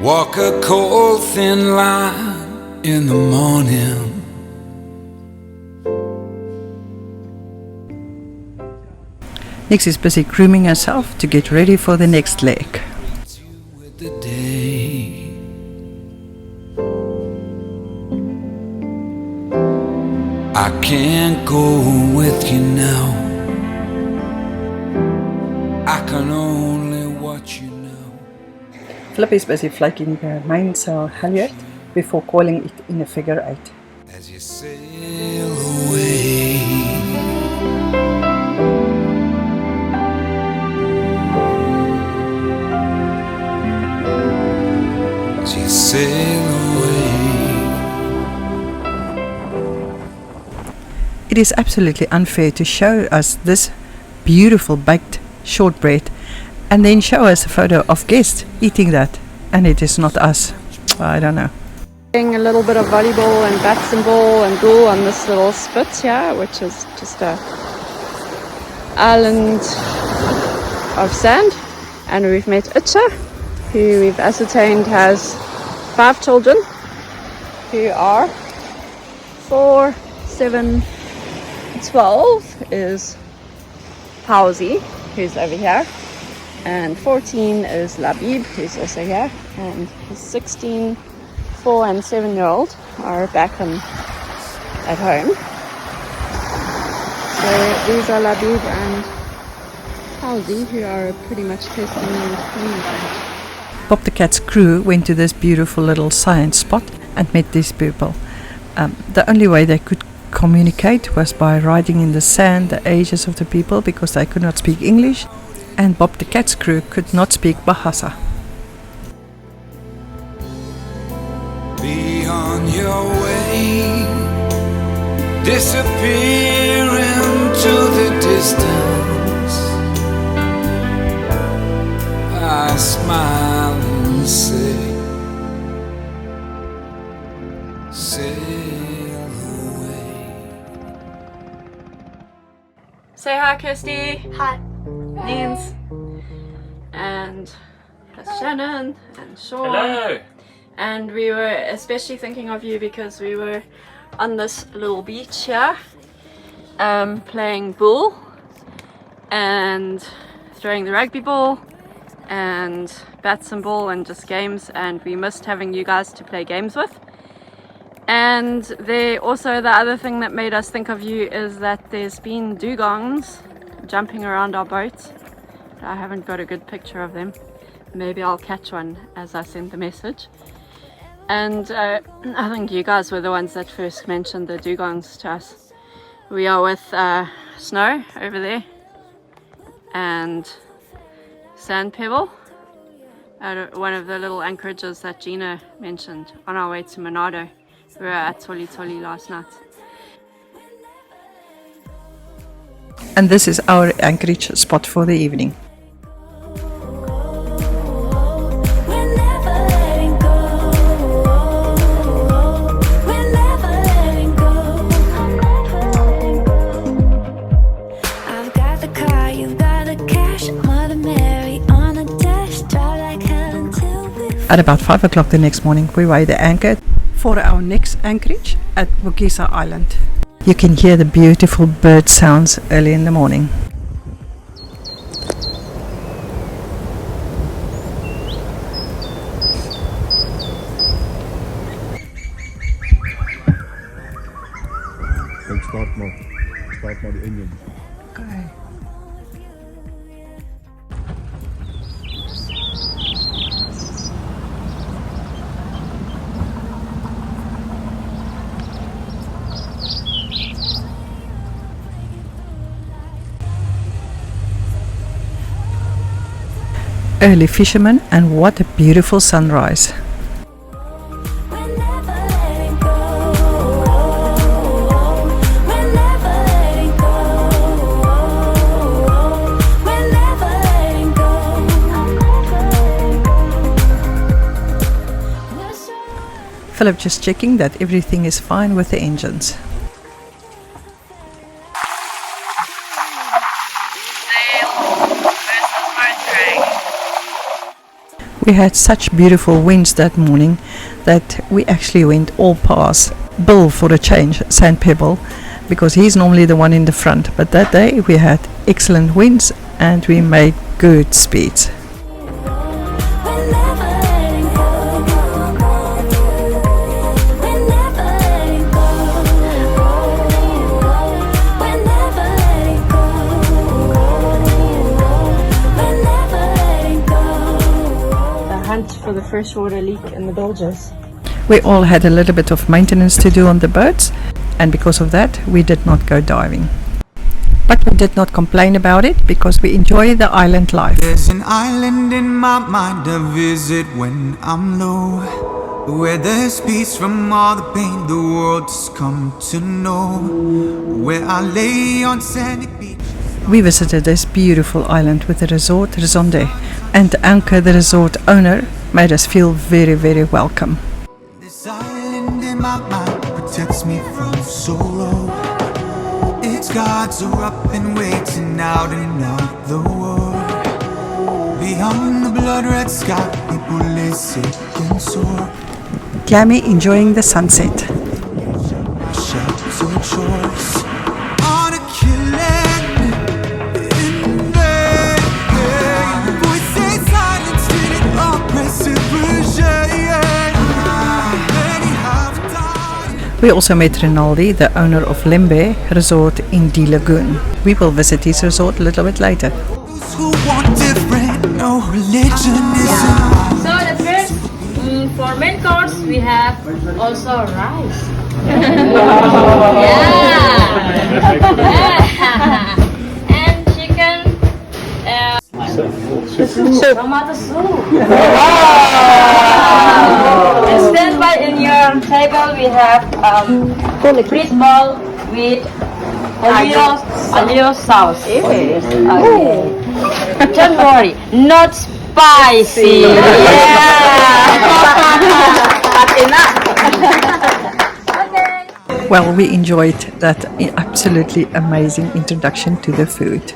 Walk a cold thin line in the morning. Nix is busy grooming herself to get ready for the next leg. With the day. I can't go with you now. I can only watch you now. Flip is busy flaking the mainsail halyard before coiling it in a figure 8. As you sail away. As you sail away. It is absolutely unfair to show us this beautiful baked shortbread and then show us a photo of guests eating that, and it is not us. I don't know. Playing a little bit of volleyball and bats and ball and bull on this little spit here, which is just a island of sand. And we've met Itcha, who we've ascertained has 5 children, who are 4, 7, 12 is Hausi, who's over here, and 14 is Labib, who's also here, and his 16, 4 and 7-year-old are back at home. So these are Labib and Hausi, who are pretty much testing and communicating. Bob the Cat's crew went to this beautiful little science spot and met these people. The only way they could communicate was by writing in the sand the ages of the people because they could not speak English, and Bob the Cat's crew could not speak Bahasa. Be on your way, disappear into the distance. I smile and say, sail away. Say hi, Kirsty. Hi. Nins. And that's Shannon and Sean. Hello! And we were especially thinking of you because we were on this little beach here playing bull and throwing the rugby ball and bats and ball and just games, and we missed having you guys to play games with. And the other thing that made us think of you is that there's been dugongs jumping around our boat. I haven't got a good picture of them. Maybe I'll catch one as I send the message. And I think you guys were the ones that first mentioned the dugongs to us. We are with Snow over there and Sand Pebble at one of the little anchorages that Gina mentioned on our way to Manado. We were at Toli Toli last night. And this is our anchorage spot for the evening. At about 5 o'clock the next morning, we weighed the anchor for our next anchorage at Bukisa Island. You can hear the beautiful bird sounds early in the morning. Start maar the engine. Okay. Early fishermen, and what a beautiful sunrise. Philip just checking that everything is fine with the engines. We had such beautiful winds that morning that we actually went all past Bill for a change, Sand Pebble, because he's normally the one in the front. But that day we had excellent winds and we made good speeds. For the freshwater leak in the bilges. We all had a little bit of maintenance to do on the boats, and because of that we did not go diving. But we did not complain about it because we enjoy the island life. There's an island in my mind I visit when I'm low, where there's peace from all the pain the world has come to know, where I lay on sandy beach. We visited this beautiful island with the resort Rezonde, and Anke, the resort owner, made us feel very, very welcome. This island in my mind protects me from sorrow. Its gods are up and waiting out the world. Beyond the blood red sky, people lay sick and sore. Clammy enjoying the sunset. Sheltered shores on a killing in vain. Voices silenced in an oppressive regime. Many have died. We also met Rinaldi, the owner of Lembe Resort in D Lagoon. We will visit his resort a little bit later. Those who want different, no religion is So the first, for main course, we have also rice. Yeah. And chicken. Tomato soup. And stand by in your table we have fried ball with olio sauce. Okay. Don't worry, not spicy. Yeah. Well, we enjoyed that absolutely amazing introduction to the food.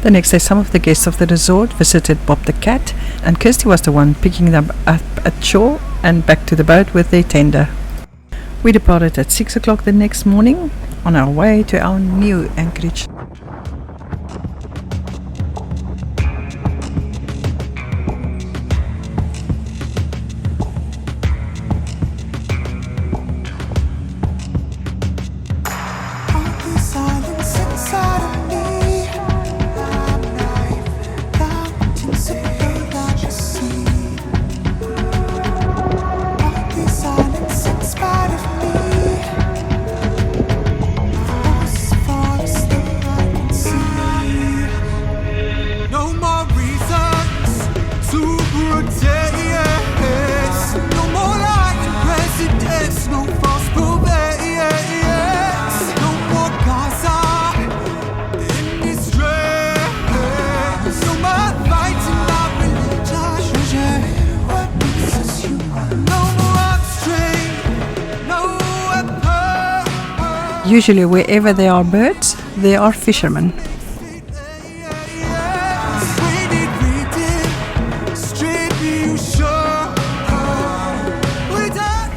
The next day, some of the guests of the resort visited Bob the cat, and Kirsty was the one picking them up at shore and back to the boat with their tender. We departed at 6 o'clock the next morning on our way to our new anchorage. Usually wherever there are birds, there are fishermen.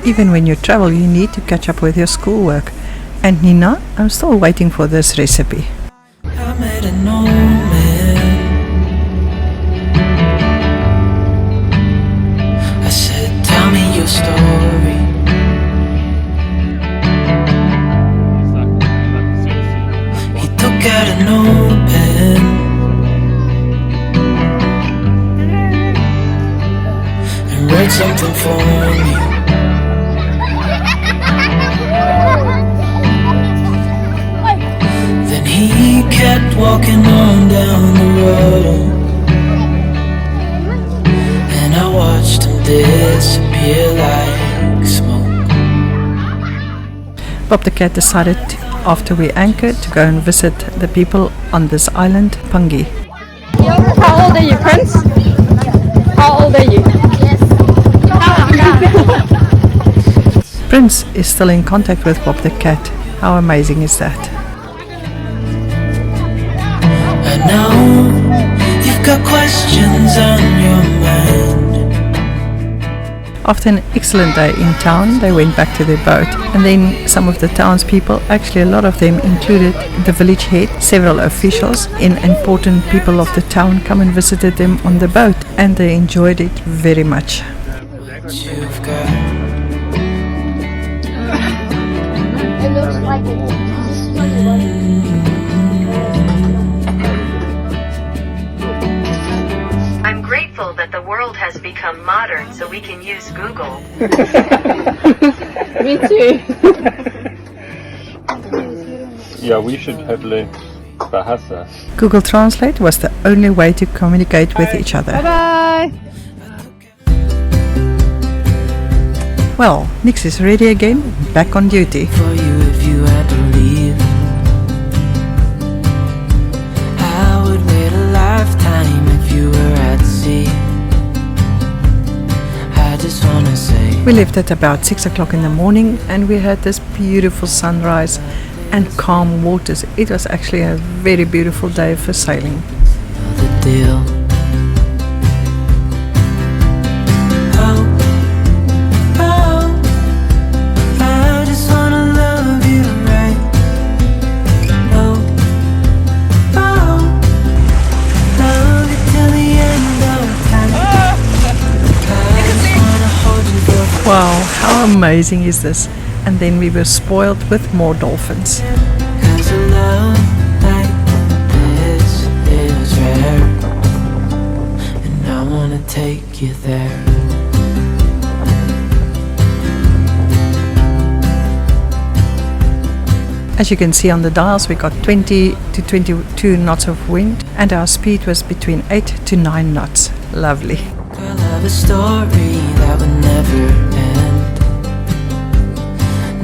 Even when you travel, you need to catch up with your schoolwork. And Nina, I'm still waiting for this recipe. I made a man. I said, tell me your story. He took out a notepad and wrote something for me. He kept walking on down the road, and I watched him disappear like smoke. Bob the cat decided after we anchored to go and visit the people on this island, Pangi. How old are you, Prince? How old are you? Prince is still in contact with Bob the cat. How amazing is that? I know you've got questions on your mind. After an excellent day in town, they went back to their boat, and then some of the townspeople, actually a lot of them included the village head, several officials and important people of the town come and visited them on the boat, and they enjoyed it very much. You've got It looks like I'm grateful that the world has become modern so we can use Google. Me too. Yeah, we should have learned Bahasa. Google Translate was the only way to communicate with each other. Bye. Well, Nix is ready again, back on duty. for you if you had to leave. I would wait a lifetime if you were at sea. I just wanna say We left at about 6 o'clock in the morning, and we had this beautiful sunrise and calm waters. It was actually a very beautiful day for sailing. the deal. Oh, oh, I just wanna love you right. Oh, oh, love you till the end of time. I just wanna hold you for Wow, how amazing is this? And then we were spoiled with more dolphins. 'cause a love like this is rare, and I wanna take you there. As you can see on the dials, we got 20 to 22 knots of wind, and our speed was between 8 to 9 knots. Lovely. Girl, I have a story that would never end.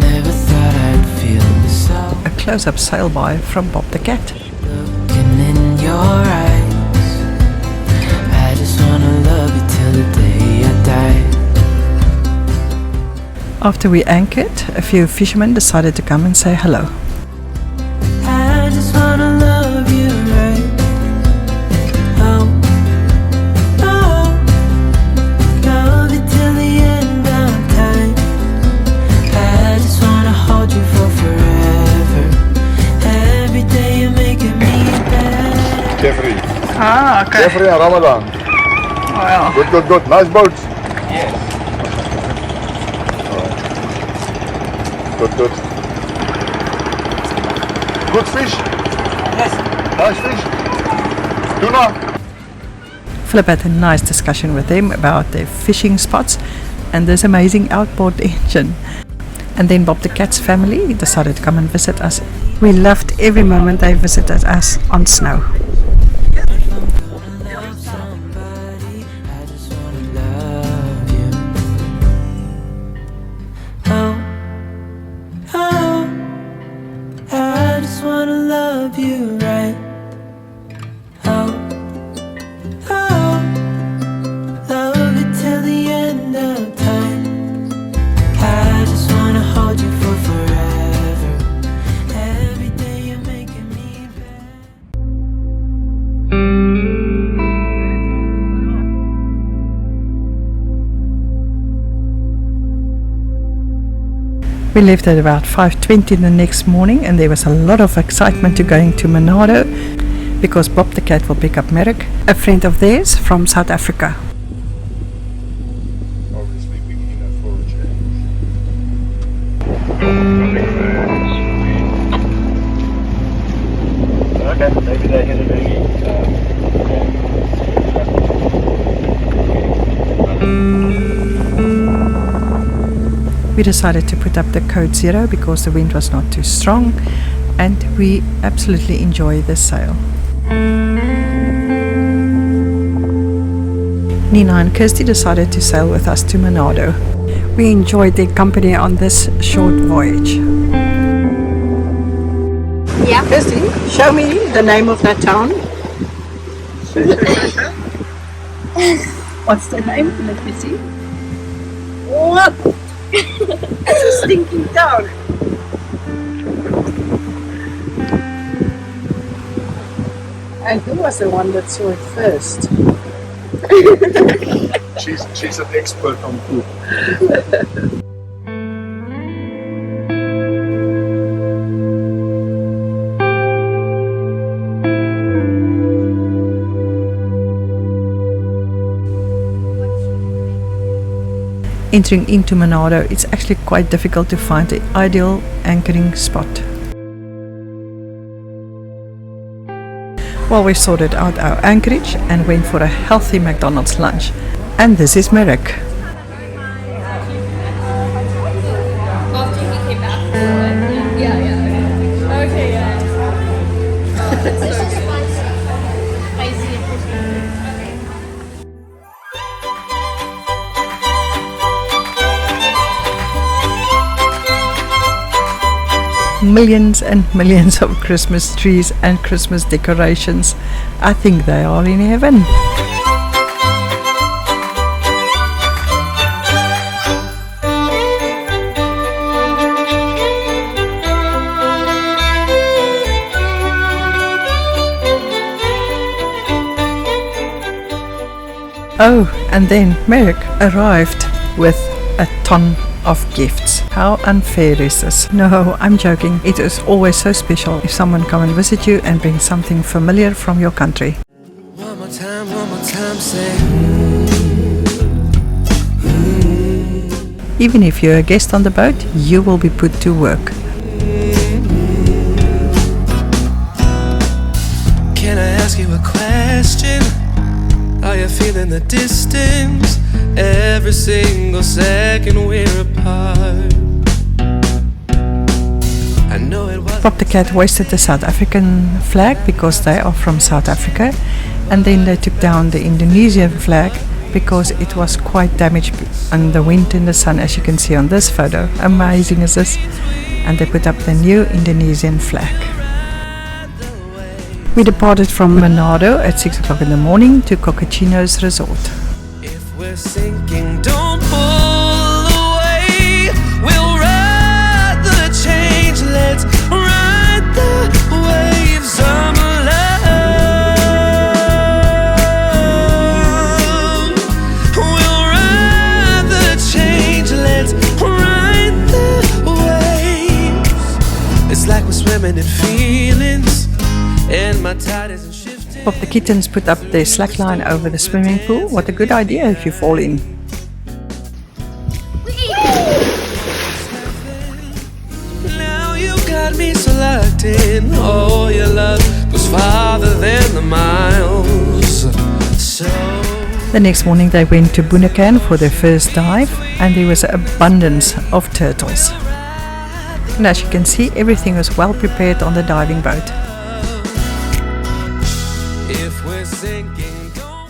Never thought I'd feel so. A close-up sail by from Bob the cat. Looking in your eyes, I just wanna love you till the day I die. After we anchored, a few fishermen decided to come and say hello. I just wanna love you right. Oh, oh, love you till the end of time. I just wanna hold you for forever. Every day you're making me better. Jeffrey. Ah, okay. Jeffrey and Ramadan. Wow. Good, good, good. Nice boats. Yes. Good, good. Good fish. Yes. Nice fish. Tuna. Philip had a nice discussion with them about their fishing spots and this amazing outboard engine. And then Bob the cat's family decided to come and visit us. We loved every moment they visited us on snow. Love somebody, I just wanna love you. Oh, oh, I just wanna love you right. Oh, oh, love you till the end of time. I just wanna hold you for forever. Every day you're making me better. We left at about 5:20 the next morning, and there was a lot of excitement to going to Manado because Bob the cat will pick up Merrick, a friend of theirs from South Africa. Obviously picking in a forage. Okay, maybe they hit it early. We decided to put up the code 0 because the wind was not too strong, and we absolutely enjoy this sail. Nina and Kirsty decided to sail with us to Manado. We enjoyed their company on this short voyage. Chrissy, show me the name of that town. What's the name? Let me see. What? It's a stinking town. And who was the one that saw it first? She's an expert on food. Entering into Manado, it's actually quite difficult to find the ideal anchoring spot. Well, we sorted out our anchorage and went for a healthy McDonald's lunch. And this is Merrick. Millions and millions of Christmas trees and Christmas decorations. I think they are in heaven. Oh, and then Merrick arrived with a ton of gifts. How unfair is this? No, I'm joking. It is always so special if someone come and visit you and bring something familiar from your country. One more time, say. Even if you're a guest on the boat, you will be put to work. Can I ask you a question? Are you feeling the distance? Every single second we're apart. I know it was. Pop the Cat hoisted the South African flag because they are from South Africa, and then they took down the Indonesian flag because it was quite damaged in the wind and the sun, as you can see on this photo. Amazing is this? And they put up the new Indonesian flag. We departed from Manado at 6 o'clock in the morning to Cocotinos Resort. If we're sinking, don't pull away. We'll ride the change. Let's ride the waves of love. We'll ride the change. Let's ride the waves. It's like we're swimming in feelings. And my tide isn't shifting. Pop the Kittens put up their slackline over the swimming pool. What a good idea if you fall in. Now you got me so locked in. Oh, your love goes farther than the miles. So The next morning they went to Bunakan for their first dive, and there was an abundance of turtles. And as you can see, everything was well prepared on the diving boat. if we're sinking, don't.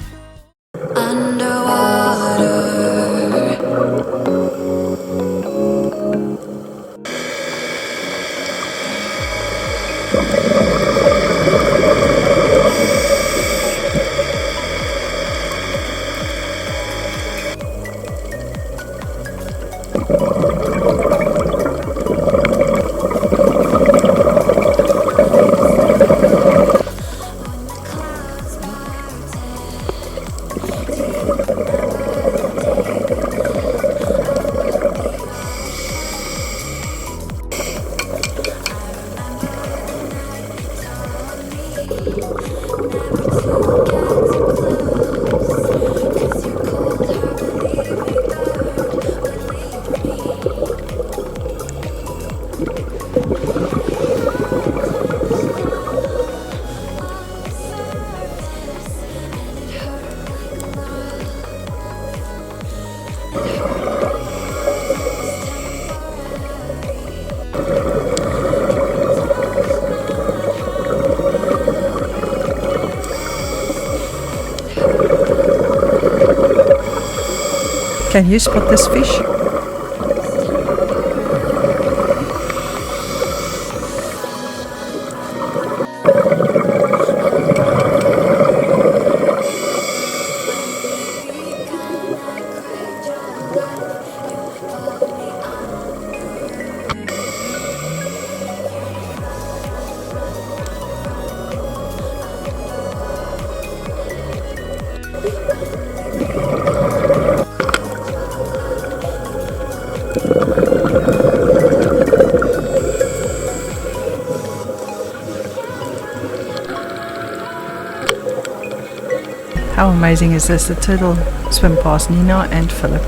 Can you spot this fish? How amazing is this? The turtle swim past Nina and Philip.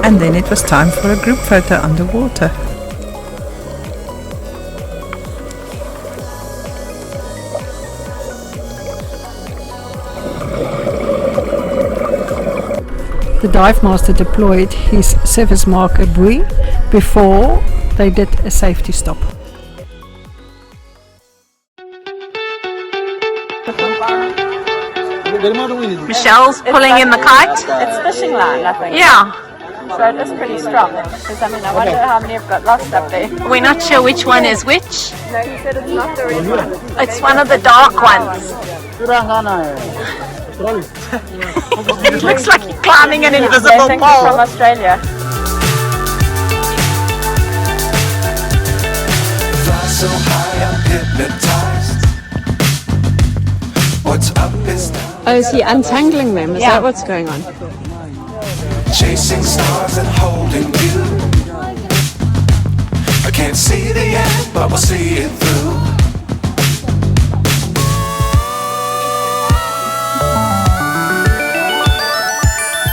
And then it was time for a group photo underwater. The dive master deployed his surface marker buoy before they did a safety stop. Michelle's pulling in the kite. It's fishing line, I think. Yeah, So it is pretty strong. Because I mean, I wonder how many have got lost up there. we're not sure which one is which. No, he said it's not the red one. It's one of the dark ones. It looks like you're climbing an Yeah, invisible thank you from pole. Australia. Fly so high, I'm hypnotized. What's up is down. Oh, is he untangling them? Is that what's going on? Chasing stars and holding you. I can't see the end, but we'll see it through.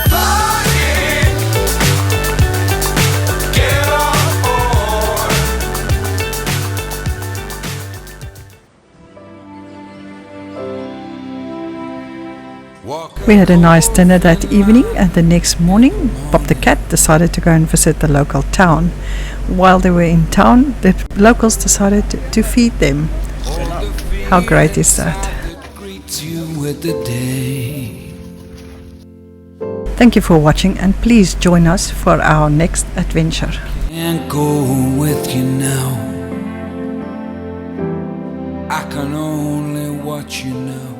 Flying, get on board. We had a nice dinner that evening, and the next morning Bob the cat decided to go and visit the local town. While they were in town, the locals decided to feed them. How great is that? Greets you with the day. Thank you for watching, and please join us for our next adventure. Can't go with you now. I can only watch you now.